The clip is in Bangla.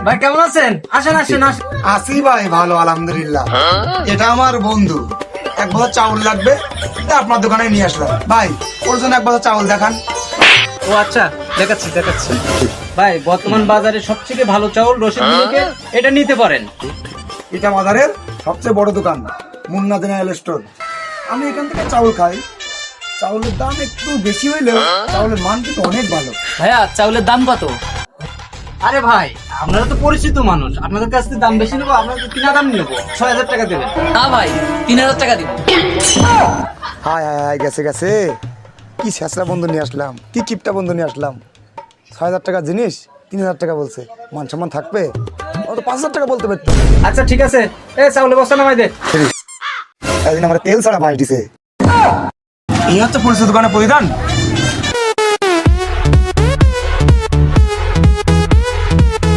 ভাই কেমন আছেন? আসেন আসেন আসেন। আছি ভাই, ভালো আলহামদুলিল্লাহ। এটা আমার বন্ধু, এক বছর চাউল লাগবে, তাই আপনার দোকানে নিয়ে আসলাম। ভাই ওর জন্য এক বছর চাউল দেখান। ও আচ্ছা, দেখাচ্ছি দেখাচ্ছি। ভাই বর্তমান বাজারে সবথেকে ভালো চাউল রশিদ মিল্কের, এটা নিতে পারেন। এটা বাজারের সবচেয়ে বড় দোকান, মুন্না জেনারেল স্টোর। আমি এখান থেকে চাউল খাই। চাউলের দাম একটু বেশি হইলেও চাউলের মান কিন্তু অনেক ভালো। ভাইয়া চাউলের দাম কত? আরে ভাই, আপনারা তো পরিচিত মানুষ, আপনাদের কাছ থেকে দাম বেশি নেবো? আপনাদের কিনা দাম নেবো, ৬,০০০ টাকা দেবেন। না ভাই, ৩,০০০ টাকা দিব। হায় হায় হায়, গেছে গেছে। কি শেষরা বন্ধু নিয়ে আসলাম, কি কিপটা বন্ধু নিয়ে আসলাম। ৬,০০০ টাকার জিনিস ৩,০০০ টাকা বলছে, মান সম্মান থাকবে? ও তো ৫,০০০ টাকা বলতে পারতো। আচ্ছা ঠিক আছে, এ চাউলের বস্তা নামাই দে। একদিন আমার তেল ছাড়া ভাই দিছে। এই হচ্ছে পরিচিত দোকানের পরিধান।